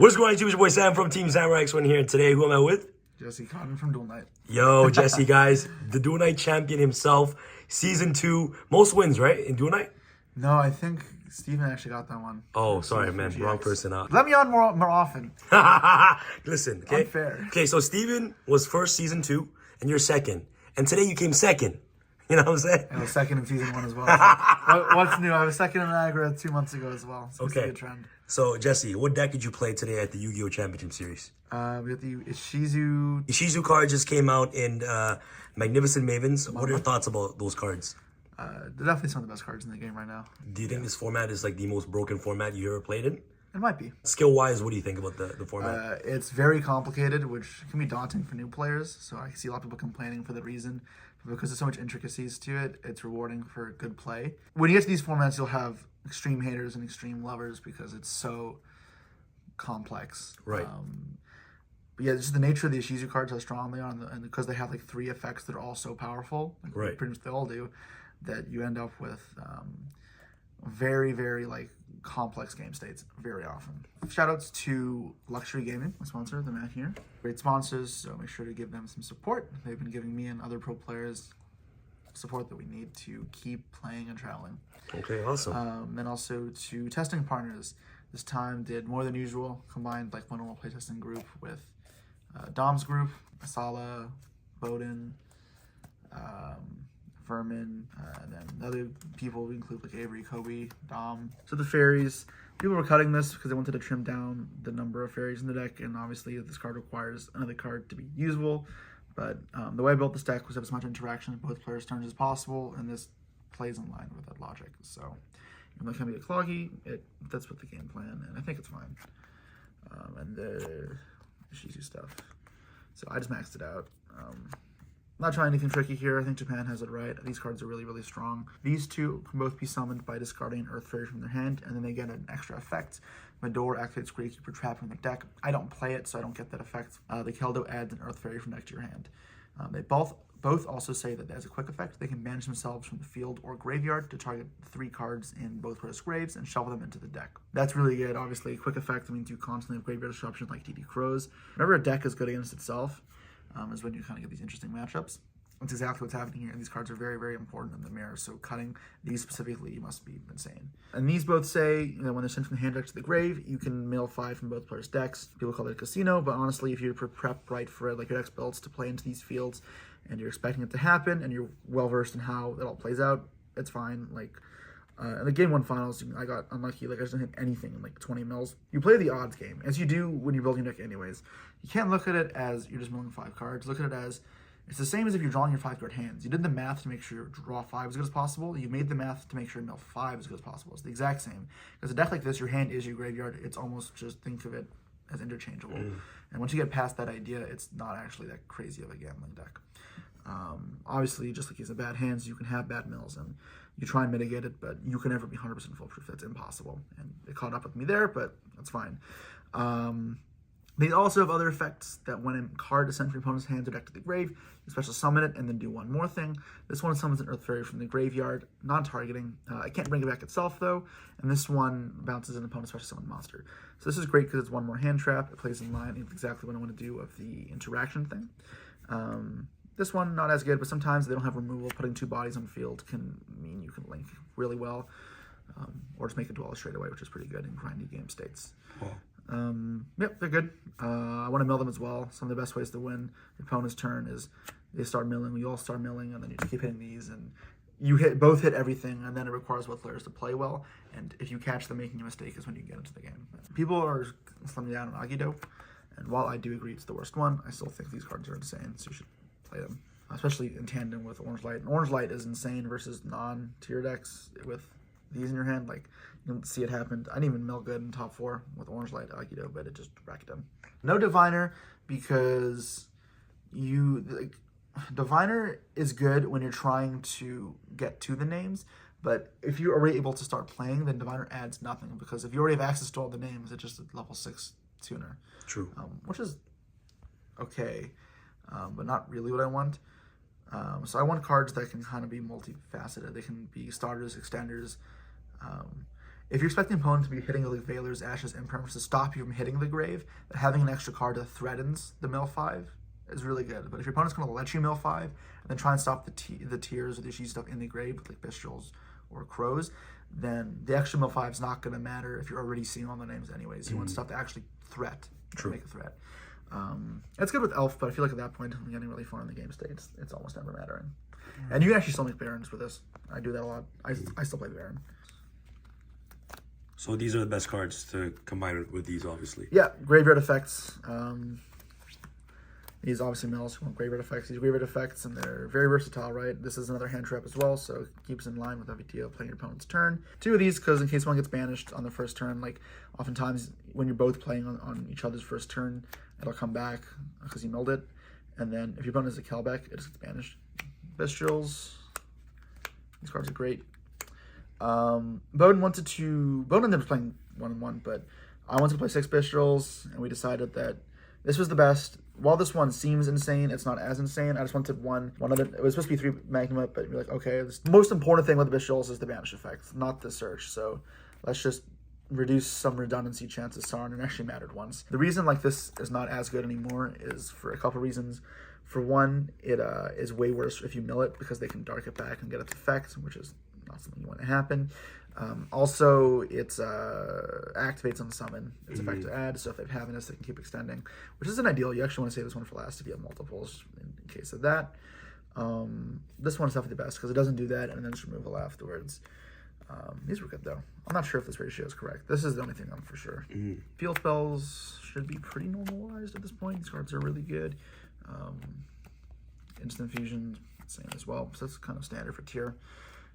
What's going on, YouTube? It's your boy Sam from Team Samurai X1 here, and today, who am I with? Jesse KOTTON from Duel Night. Yo, Jesse, guys, the Duel Night champion himself, Season 2, most wins, right, in Duel Night? No, I think Steven actually got that one. Oh, sorry, man, wrong person. Let me on more often. Listen, okay? Unfair. Okay, so Steven was first Season 2, and you're second, and today you came second. You know what I'm saying? I was second in Season 1 as well. What's new? I was second in Niagara 2 months ago as well. So Okay. It's a good trend. So, Jesse, what deck did you play today at the Yu-Gi-Oh! Championship Series? We got the Ishizu. Ishizu card just came out in Magnificent Mavens. What are your thoughts about those cards? They're definitely some of the best cards in the game right now. Do you think this format is like the most broken format you ever played in? It might be. Skill-wise, what do you think about the format? It's very complicated, which can be daunting for new players. So I see a lot of people complaining for the reason. But because there's so much intricacies to it, it's rewarding for good play. When you get to these formats, you'll have extreme haters and extreme lovers because it's so complex. Right. But yeah, just the nature of the Ishizu cards, how strong they are, and because they have like 3 effects that are all so powerful, like Right. pretty much they all do, that you end up with very, very like complex game states very often. Shoutouts to Luxury Gaming, my sponsor, the man here. Great sponsors, so make sure to give them some support. They've been giving me and other pro players support that we need to keep playing and traveling. Okay, awesome. And also to testing partners. This time did more than usual, combined like one normal playtesting group with Dom's group, Asala, Bowden, Vermin, and then other people we include like Avery, Kobe, Dom. So the fairies, people were cutting this because they wanted to trim down the number of fairies in the deck, and obviously this card requires another card to be usable. But the way I built this deck was to have as much interaction with both players' turns as possible, and this plays in line with that logic. So even though it can be cloggy, that's what the game plan, and I think it's fine. And the Ishizu stuff. So I just maxed it out. Not trying anything tricky here. I think Japan has it right. These cards are really, really strong. These two can both be summoned by discarding an Earth Fairy from their hand, and then they get an extra effect. Mador activates Gravekeeper Trap from the deck. I don't play it, so I don't get that effect. The Keldo adds an Earth Fairy from deck to your hand. They both also say that as a quick effect, they can banish themselves from the field or graveyard to target 3 cards in both players' graves and shuffle them into the deck. That's really good. Obviously, quick effect means you constantly have graveyard disruption like DD Crows. Whenever a deck is good against itself, is when you kind of get these interesting matchups. That's exactly what's happening here, and these cards are very, very important in the mirror, so cutting these specifically must be insane. And these both say, when they're sent from the hand deck to the grave, you can mill 5 from both players' decks. People call it a casino, but honestly, if you prep right for it, like your deck's built to play into these fields, and you're expecting it to happen, and you're well-versed in how it all plays out, it's fine. Like, in the Game 1 finals, I got unlucky. Like, I just didn't hit anything in, like, 20 mils. You play the odds game, as you do when you're building your deck anyways. You can't look at it as you're just milling 5 cards. Look at it as, it's the same as if you're drawing your 5-card hands. You did the math to make sure you draw 5 as good as possible. You made the math to make sure you mill 5 as good as possible. It's the exact same. Because a deck like this, your hand is your graveyard. It's almost just, think of it as interchangeable. And once you get past that idea, it's not actually that crazy of a gambling deck. Obviously, just like he has bad hands, you can have bad mills, and you try and mitigate it, but you can never be 100% foolproof. That's impossible. And it caught up with me there, but that's fine. They also have other effects that when a card is sent from your opponent's hand or deck to the grave, you special summon it and then do one more thing. This one summons an Earth Fairy from the graveyard, non-targeting. It can't bring it back itself though, and this one bounces an opponent's special summon monster. So this is great because it's one more hand trap. It plays in line with exactly what I want to do of the interaction thing. This one, not as good, but sometimes they don't have removal. Putting 2 bodies on the field can mean you can link really well, or just make a duel straight away, which is pretty good in grindy game states. Cool. Yep, they're good. I want to mill them as well. Some of the best ways to win your opponent's turn is they start milling, we all start milling, and then you just keep hitting these, and you both hit everything, and then it requires both players to play well, and if you catch them making a mistake is when you get into the game. People are slimming down on Agido, and while I do agree it's the worst one, I still think these cards are insane, so you should play them, especially in tandem with Orange Light. And Orange Light is insane versus non-tier decks with these in your hand. Like, you don't see it happen. I didn't even mill good in top 4 with Orange Light Aikido, but it just racked him. No Diviner, because Diviner is good when you're trying to get to the names, but if you're already able to start playing, then Diviner adds nothing, because if you already have access to all the names, it's just a level 6 tuner. True. Which is okay, but not really what I want. So I want cards that can kind of be multifaceted. They can be starters, extenders, If you're expecting opponent to be hitting like Valor's, Ashes, Imperms to stop you from hitting the grave, having an extra card that threatens the mill 5 is really good. But if your opponent's going to let you mill 5 and then try and stop the tiers or the Ishizu stuff in the grave, like Bestials or Crows, then the extra mill 5 is not going to matter if you're already seeing all the names anyways. You want stuff to actually make a threat. It's good with Elf, but I feel like at that point, I'm getting really far in the game state. It's almost never mattering. And you can actually still make Barons with this. I do that a lot. I still play Baron. So these are the best cards to combine with these, obviously. Yeah, graveyard effects. These obviously mills want graveyard effects. These graveyard effects, and they're very versatile, right? This is another hand trap as well, so it keeps in line with every deal playing your opponent's turn. 2 of these, because in case one gets banished on the first turn, like oftentimes when you're both playing on each other's first turn, it'll come back because you milled it. And then if your opponent has a Kelbeck, it just gets banished. Bestials. These cards are great. Bowden ended up playing 1-1, but I wanted to play 6 Bestials, and we decided that this was the best. While this one seems insane, it's not as insane. I just wanted one other. It was supposed to be 3 Magma, but you're like, okay, the most important thing with the Bestials is the banish effect, not the search. So let's just reduce some redundancy chances. Sarn, and actually mattered once. The reason like this is not as good anymore is for a couple reasons. For one, it is way worse if you mill it because they can dark it back and get its effect, which is not something you want to happen. Also, it activates on summon. It's effect to add, so if they have Haviness, they can keep extending, which isn't ideal. You actually want to save this one for last if you have multiples in case of that. This one is definitely the best because it doesn't do that and then just removal afterwards. These were good though. I'm not sure if this ratio is correct. This is the only thing I'm for sure. Field spells should be pretty normalized at this point. These cards are really good. Instant fusion, same as well. So that's kind of standard for tier.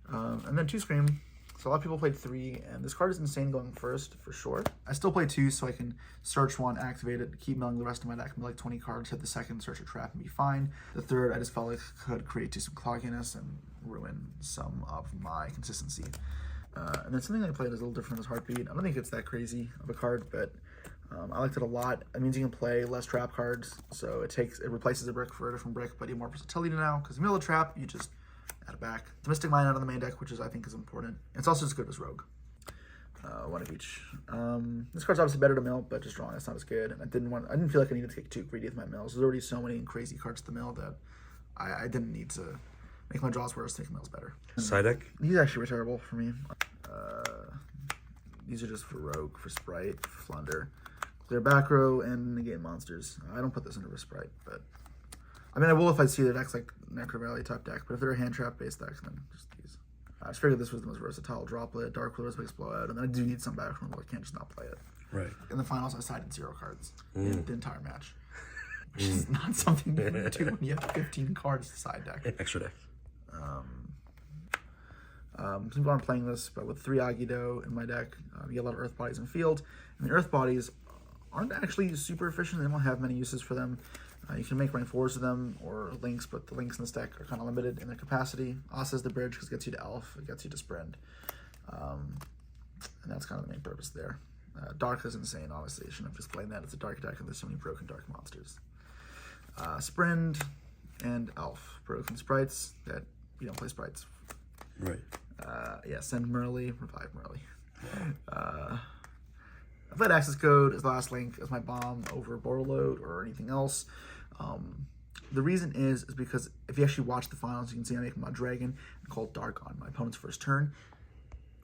And then 2 Scream. So a lot of people played 3, and this card is insane going first, for sure. I still play 2, so I can search 1, activate it, keep milling the rest of my deck, mill like 20 cards, hit the second, search a trap, and be fine. The third, I just felt like could create some clogginess and ruin some of my consistency. And then something I played is a little different as Heartbeat. I don't think it's that crazy of a card, but I liked it a lot. It means you can play less trap cards, so it replaces a brick for a different brick, but you have more versatility now, because you mill a trap, you just add it back. The Mystic Mine out of the main deck, which I think is important. It's also as good as Rogue. 1 of each. This card's obviously better to mill, but just drawing it's not as good. And I didn't feel like I needed to get too greedy with my mills. There's already so many crazy cards to mill that I didn't need to make my draws worse. Take mills better. Side deck? These actually were terrible for me. These are just for Rogue, for Sprite, for Flunder. Clear back row and negate monsters. I don't put this into a Sprite, but I mean, I will if I see their decks like Necro Valley type deck, but if they're a hand trap based decks, then just these. I just figured this was the most versatile droplet, Dark Withers, Blowout, and then I do need some back row. I can't just not play it. Right. In the finals, I sided 0 cards in the entire match, which is not something you do when you have 15 cards to side deck. Extra deck. Some people aren't playing this, but with 3 Agido in my deck, you get a lot of Earth Bodies in field, and the Earth Bodies aren't actually super efficient. They don't have many uses for them. You can make rank 4s of them or links, but the links in this deck are kind of limited in their capacity. Asa is the bridge because it gets you to Elf, it gets you to Sprint. And that's kind of the main purpose there. Dark is insane, obviously. You shouldn't have just played that. It's a dark deck and there's so many broken dark monsters. Sprint and Elf. Broken sprites that you don't play sprites. Right. Yeah, send Merly, revive Merly. I played Access Code as the last link as my bomb over Borderload or anything else. The reason is because if you actually watch the finals, you can see I make Mud Dragon and Cold Dark on my opponent's first turn.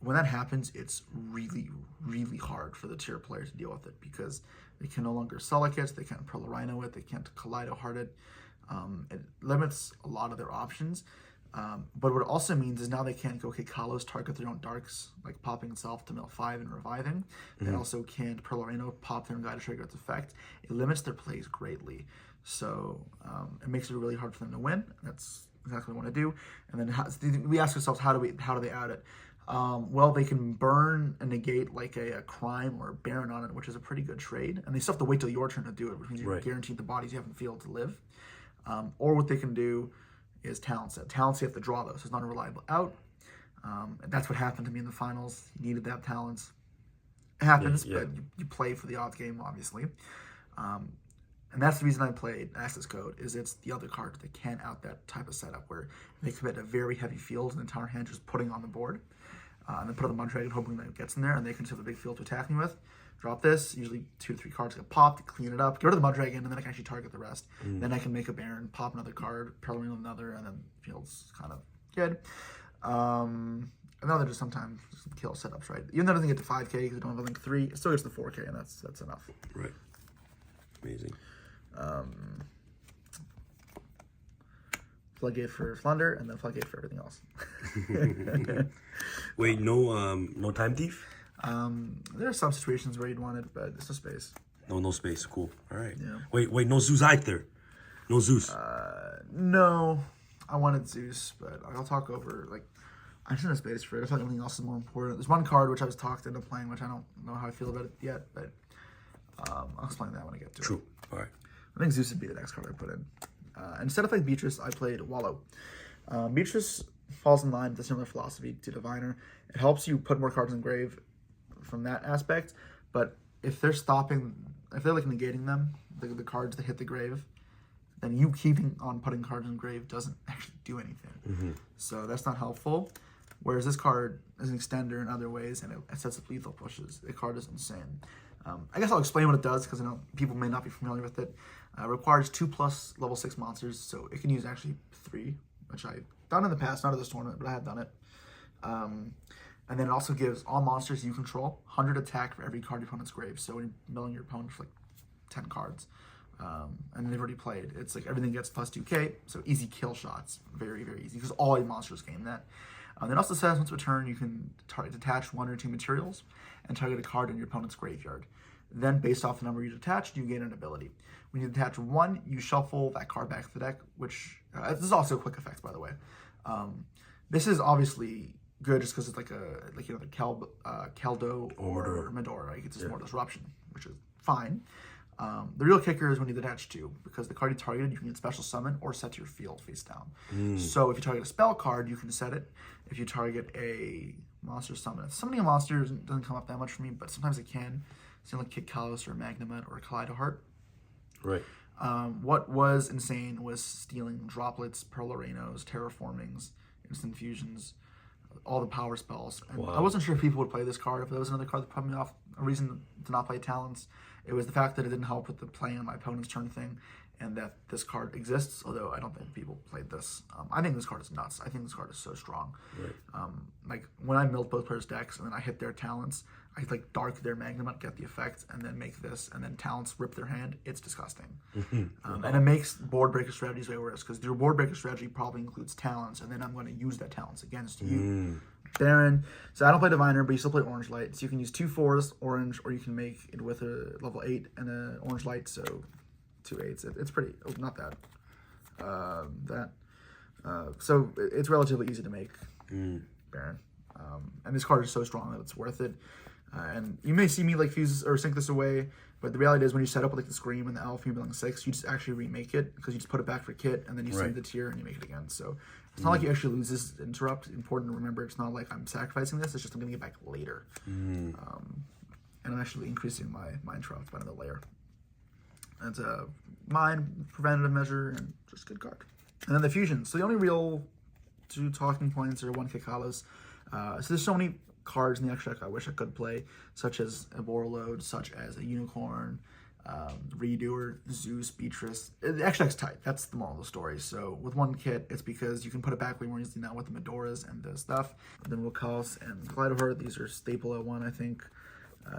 When that happens, it's really, really hard for the tier player to deal with it because they can no longer Sulic it, they can't Pearl Rhino it, they can't Kaleido Heart it. It limits a lot of their options. But what it also means is now they can't go Kalos target their own darks, like popping itself to mill 5 and reviving. They also can't Pearl Rhino pop their own guy to trigger its effect. It limits their plays greatly. So it makes it really hard for them to win. That's exactly what we want to do. And then we ask ourselves, how do they add it? Well, they can burn and negate like a crime or a Baron on it, which is a pretty good trade. And they still have to wait till your turn to do it, which means you're guaranteed the bodies you have in the field to live. Or what they can do is Talent Set. Talent Set you have to draw those, so it's not a reliable out. And that's what happened to me in the finals. You needed to have talents. It happens, but you play for the odds game, obviously. And that's the reason I played Access Code, is it's the other card that can out that type of setup where they commit a very heavy field and the entire hand just putting on the board. and then put it on the Muddragon, hoping that it gets in there, and they can just have a big field to attack me with. Drop this, usually 2 to 3 cards get popped, clean it up, get rid of the Muddragon, and then I can actually target the rest. Then I can make a Baron, pop another card, Perlin another, and then field's kind of good. And then they're just sometimes kill setups, right? Even though it doesn't get to 5k because it don't have a link 3, it still gets to 4k, and that's enough. Right. Amazing. Floodgate for Flunder, and then Floodgate for everything else. Wait, no time thief? There are some situations where you'd want it, but it's a space. No space. Cool. All right. Yeah. Wait, no Zeus either. No Zeus. No, I wanted Zeus, but I'll talk over, like, I just need a space for it. I feel like everything else is more important. There's one card which I was talked into playing, which I don't know how I feel about it yet, but I'll explain that when I get to it. True. All right. I think Zeus would be the next card I put in. Instead of playing Beatrice, I played Wallow. Beatrice falls in line with a similar philosophy to Diviner. It helps you put more cards in grave from that aspect, but if they're like negating them, the cards that hit the grave, then you keeping on putting cards in grave doesn't actually do anything. So that's not helpful. Whereas this card is an extender in other ways, and it sets up lethal pushes. The card is insane. I guess I'll explain what it does, because I know people may not be familiar with it. It requires 2+ level 6 monsters, so it can use actually 3, which I've done in the past, not at this tournament, but I have done it. And then it also gives all monsters you control 100 attack for every card your opponent's grave. So when you're milling your opponent for like 10 cards, and they've already played, it's like everything gets plus 2k, so easy kill shots, very, very easy, because all your monsters gain that. It also says once per turn you can detach 1 or 2 materials and target a card in your opponent's graveyard. Then, based off the number you detached, you gain an ability. When you detach 1, you shuffle that card back to the deck, which this is also a quick effect, by the way. This is obviously good just because it's like the Keldo or Medora, right? It's just more disruption, which is fine. The real kicker is when you detach 2, because the card you targeted, you can get special summon or set to your field face down. So if you target a spell card, you can set it. If you target a monster, summon it. Summoning a monster doesn't come up that much for me, but sometimes it can. Something like Kid Kalos or Magnemite or Kaleidoheart. Right. What was insane was stealing droplets, Pearl Arenos, terraformings, instant fusions, all the power spells. And I wasn't sure if people would play this card. If there was another card that put me off, a reason to not play Talents, it was the fact that it didn't help with the playing on my opponent's turn thing, and that this card exists, although I don't think people played this. I think this card is nuts. I think this card is so strong. Right. Like, when I milled both players' decks and then I hit their Talents, I like dark their Magnemite, get the effect, and then make this, and then Talents rip their hand. It's disgusting. And it makes board breaker strategies way worse, because your board breaker strategy probably includes Talents, and then I'm going to use that Talents against you. Baron. So I don't play Diviner, but you still play Orange Light. So you can use 2 4s, orange, or you can make it with a level 8 and an Orange Light, so 2 8s. It's pretty, not that. So it's relatively easy to make Baron. And this card is so strong that it's worth it. And you may see me like fuse or sync this away, but the reality is when you set up with like the Scream and the Elf, you're building 6, you just actually remake it, because you just put it back for kit, and then you send it to tier and you make it again. So it's not like you actually lose this interrupt. Important to remember, it's not like I'm sacrificing this, it's just I'm going to get back later. And I'm actually increasing my interrupt by another layer. And it's a mine preventative measure and just a good card. And then the fusion. So the only real 2 talking points are 1 Kikalos. So there's so many cards in the extra deck I wish I could play, such as a Borreload, such as a Unicorn, Redoer, Zeus, Beatrice. The extra deck's tight. That's the moral of the story. So with 1 kit, it's because you can put it back way more easily now with the Medoras and the stuff. And then Wilkos and Kaleidoheart, these are staple at 1, I think.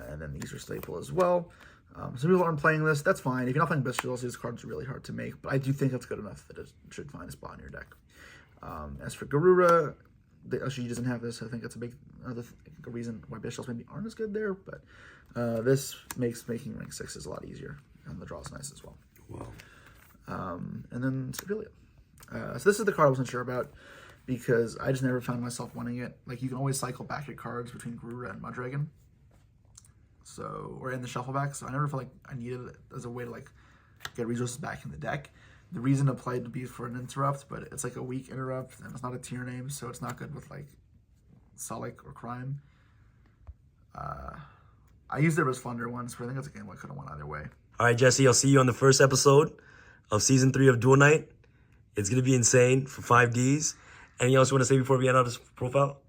And then these are staple as well. So people aren't playing this, that's fine. If you're not playing Bestials, these cards are really hard to make, but I do think that's good enough that it should find a spot in your deck. As for Garura, she doesn't have this. I think that's a big a reason why Bestials maybe aren't as good there, but this makes making rank 6s a lot easier, and the draw's nice as well. Wow. And then Sevilia. So this is the card I wasn't sure about, because I just never found myself wanting it. Like, you can always cycle back your cards between Garura and Muddragon. So, or in the shuffle back. So I never felt like I needed it as a way to like get resources back in the deck. The reason to play would be for an interrupt, but it's like a weak interrupt, and it's not a tier name, so it's not good with like Sulik or Crime. I used it as Flunder once, but I think it's a game I could have won either way. All right, Jesse, I'll see you on the first episode of season 3 of Duel Night. It's gonna be insane for 5Ds. Anything else you want to say before we end out this profile?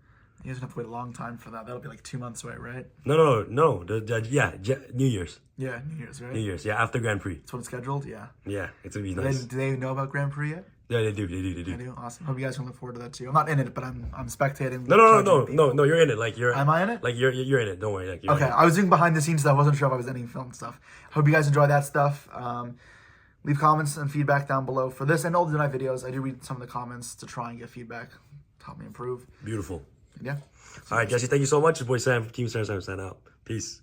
You guys have to wait a long time for that. That'll be like 2 months away, right? No. New Year's. Yeah, New Year's, right? New Year's, yeah, after Grand Prix. That's when it's scheduled. Yeah. Yeah, it's gonna be nice. Do they know about Grand Prix yet? Yeah, they do. They do. Awesome. Hope you guys can look forward to that too. I'm not in it, but I'm spectating. No, you're in it. Like you're. Am I in it? Like you're in it. Don't worry. Like you're Okay, in it. I was doing behind the scenes stuff. I wasn't sure if I was editing film stuff. Hope you guys enjoy that stuff. Leave comments and feedback down below for this and all the night videos. I do read some of the comments to try and get feedback, to help me improve. Beautiful. Yeah. All right, Jesse, thank you so much. Your boy Sam, Team Sam, sign out. Peace.